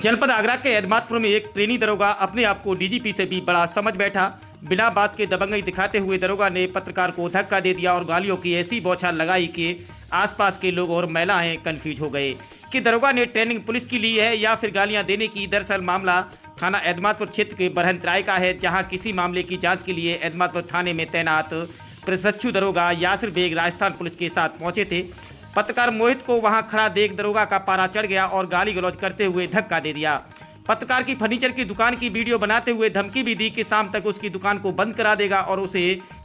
जनपद आगरा के एदमातपुर में एक ट्रेनी दरोगा अपने आप को डीजीपी से भी बड़ा समझ बैठा। बिना बात के दबंगई दिखाते हुए दरोगा ने पत्रकार को धक्का दे दिया और गालियों की ऐसी बौछार लगाई कि आसपास के लोग और महिलाएं कंफ्यूज हो गए कि दरोगा ने ट्रेनिंग पुलिस की ली है या फिर गालियां देने की। दरअसल मामला थाना एदमातपुर क्षेत्र के बरहंतराय का है, जहां किसी मामले की जांच के लिए एदमातपुर थाने में तैनात प्रशिक्षु दरोगा यासिर बेग राजस्थान पुलिस के साथ पहुंचे थे। पत्रकार मोहित को वहां खड़ा देख दरोगा का पारा चढ़ गया और गाली गलौज करते हुए धक्का दे दिया। पत्रकार की फर्नीचर की दुकान की वीडियो बनाते हुए धमकी भी दी कि शाम तक उसकी दुकान को बंद करा देगा और उसे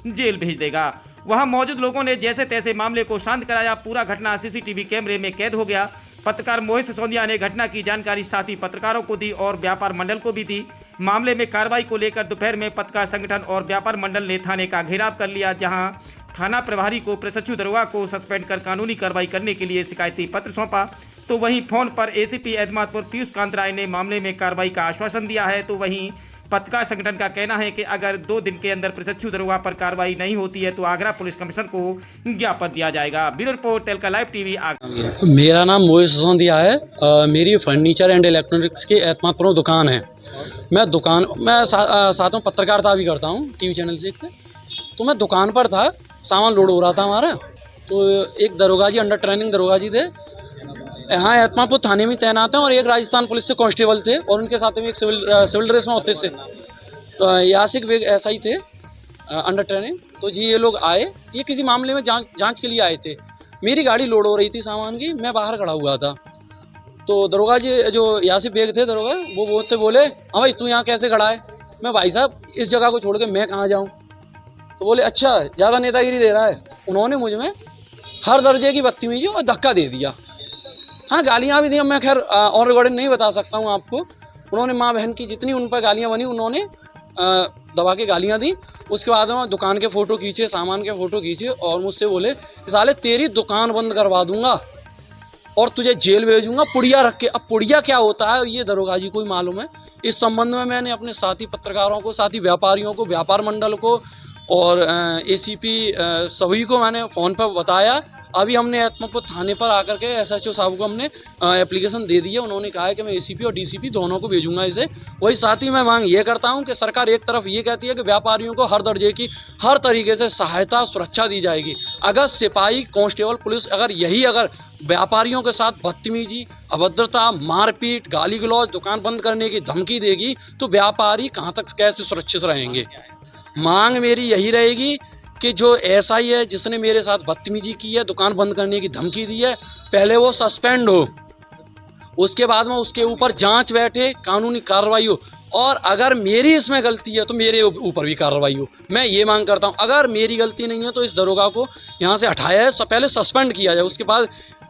जेल भेज देगा। वहां मौजूद लोगों ने जैसे तैसे मामले को शांत कराया। पूरा घटना सीसीटीवी कैमरे में कैद हो गया। पत्रकार मोहित सिसोदिया ने घटना की जानकारी साथी पत्रकारों को दी और व्यापार मंडल को भी दी। मामले में कार्रवाई को लेकर दोपहर में पत्रकार संगठन और व्यापार मंडल ने थाने का घेराव कर लिया, जहां थाना प्रभारी को प्रशिक्षु दरोगा को सस्पेंड कर कानूनी कार्रवाई करने के लिए शिकायती पत्र सौंपा। तो वहीं फोन पर एसीपी एदमातपुर पीयूष कांत राय ने मामले में कार्रवाई का आश्वासन दिया है। तो वहीं पत्रकार संगठन का कहना है कि अगर 2 दिन के अंदर प्रशिक्षु दरोगा पर कार्रवाई नहीं होती है तो आगरा पुलिस कमिश्नर को ज्ञापन दिया जाएगा। ब्यूरो रिपोर्ट तेलका लाइव टीवी आगरा। मेरा नाम मोहित सिसोदिया है। मेरी फर्नीचर एंड इलेक्ट्रॉनिक्स की एदमातपुर दुकान है। मैं साथ में पत्रकारिता भी करता हूँ टीवी चैनल से। तो मैं दुकान पर था, सामान लोड हो रहा था हमारा। तो एक दरोगा जी, अंडर ट्रेनिंग दरोगा जी थे, यहाँ एदमातपुर थाने में तैनात हैं, और एक राजस्थान पुलिस से कांस्टेबल थे और उनके साथ में एक सिविल ड्रेस में होते से यासिर बेग ऐसा ही थे अंडर ट्रेनिंग। तो जी ये लोग आए, ये किसी मामले में जांच के लिए आए थे। मेरी गाड़ी लोड हो रही थी सामान की, मैं बाहर खड़ा हुआ था। तो दरोगा जी जो यासिर बेग थे दरोगा, वो मुझसे बोले, हाँ भाई तू यहाँ कैसे खड़ा है? मैं भाई साहब इस जगह को छोड़ के मैं कहाँ जाऊँ? तो बोले अच्छा ज़्यादा नेतागिरी दे रहा है। उन्होंने मुझ में हर दर्जे की बदतमीजी और धक्का दे दिया। हाँ गालियाँ भी दी, मैं खैर ऑन रिकॉर्डिंग नहीं बता सकता हूँ आपको। उन्होंने माँ बहन की जितनी उन पर गालियाँ बनी उन्होंने दबा के गालियाँ दी। उसके बाद में दुकान के फ़ोटो खींचे, सामान के फ़ोटो खींचे और मुझसे बोले साले तेरी दुकान बंद करवा दूंगा और तुझे जेल भेजूंगा पुड़िया रख के। अब पुड़िया क्या होता है ये दरोगा जी को ही मालूम है। इस संबंध में मैंने अपने साथी पत्रकारों को, साथी व्यापारियों को, व्यापार मंडल को और एसीपी सभी को मैंने फ़ोन पर बताया। अभी हमने एदमातपुर थाने पर आकर के एसएचओ साहब को हमने एप्लीकेशन दे दी है। उन्होंने कहा है कि मैं एसीपी और डीसीपी दोनों को भेजूंगा इसे। वही साथ ही मैं मांग ये करता हूं कि सरकार एक तरफ ये कहती है कि व्यापारियों को हर दर्जे की हर तरीके से सहायता सुरक्षा दी जाएगी। अगर सिपाही, कांस्टेबल, पुलिस अगर व्यापारियों के साथ बदतमीजी, अभद्रता, मारपीट, गाली गलौज, दुकान बंद करने की धमकी देगी तो व्यापारी कहाँ तक कैसे सुरक्षित रहेंगे? मांग मेरी यही रहेगी कि जो एसआई है जिसने मेरे साथ बदतमीजी की है, दुकान बंद करने की धमकी दी है, पहले वो सस्पेंड हो, उसके बाद में उसके ऊपर जांच बैठे, कानूनी कार्रवाई हो, और अगर मेरी इसमें गलती है तो मेरे ऊपर भी कार्रवाई हो। मैं ये मांग करता हूँ। अगर मेरी गलती नहीं है तो इस दरोगा को यहाँ से हटाया है, पहले सस्पेंड किया जाए, उसके बाद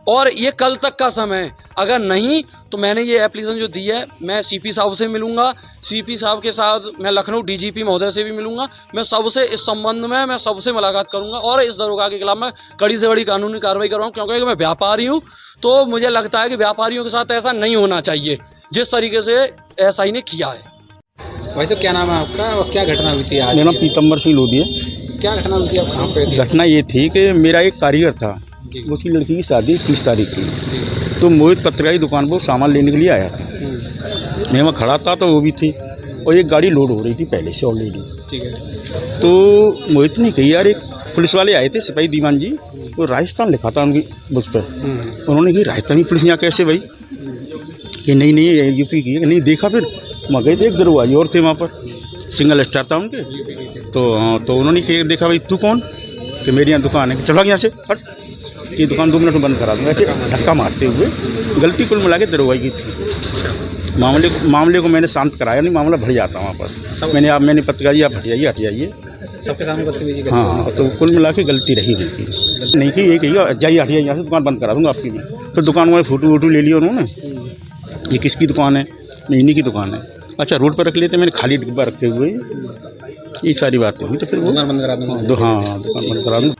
और ये कल तक का समय है। अगर नहीं तो मैंने ये एप्लीकेशन जो दी है, मैं सीपी साहब से मिलूंगा, सीपी साहब के साथ मैं लखनऊ डीजीपी महोदय से भी मिलूंगा। मैं सबसे इस संबंध में मैं सबसे मुलाकात करूंगा और इस दरोगा के खिलाफ मैं कड़ी से बड़ी कानूनी कार्रवाई करूँगा, क्योंकि मैं व्यापारी हूँ। तो मुझे लगता है कि व्यापारियों के साथ ऐसा नहीं होना चाहिए जिस तरीके से एसआई ने किया है। भाई तो क्या नाम है आपका और क्या घटना हुई थी आज? मेरा नाम पीतम्बर सिंह लोधी है। क्या घटना हुई थी, आप कहाँ पे थे? घटना ये थी कि मेरा एक कारीगर था, उसकी लड़की की शादी 30 तारीख थी। तो मोहित पत्रकारी दुकान पर सामान लेने के लिए आया था। मैं वहाँ खड़ा था तो वो भी थी, और एक गाड़ी लोड हो रही थी पहले से ऑलरेडी। ठीक है। तो मोहित ने कही यार एक पुलिस वाले आए थे, सिपाही दीवान जी, तो राजस्थान लिखा था उनकी बुक पर। उन्होंने कही राजस्थानी पुलिस यहाँ कैसे भाई? कि नहीं यूपी की। नहीं देखा, फिर मैं गए थे, एक दरोगा और थे वहाँ पर, सिंगल स्टार था उनके। तो उन्होंने देखा भाई तू कौन? कि मेरी यहाँ दुकान है। चला यहाँ से हट, ये दुकान 2 मिनट में बंद करा दूँगा, ऐसे धक्का मारते हुए। गलती कुल मिला के दरोगा की थी। मामले को मैंने शांत कराया, नहीं मामला बढ़ जाता वहाँ पर। मैंने पत्रकार आप हट जाइए सबके सामने बदतमीजी। हाँ, तो कुल मिला के गलती रही उनकी। नहीं कि ये कहिए जाइए हटिए यहाँ से, दुकान बंद करा दूँगा आपकी। फिर दुकान में फ़ोटो ले लिया उन्होंने। ये किसकी दुकान है? नहीं इन्हीं की दुकान है। अच्छा रोड पर रख लेते, मैंने खाली डिब्बा रखे हुए, ये सारी बातें हुई। तो फिर वो दुकान बंद करा दूँगा। हाँ दुकान बंद करा दूँगा।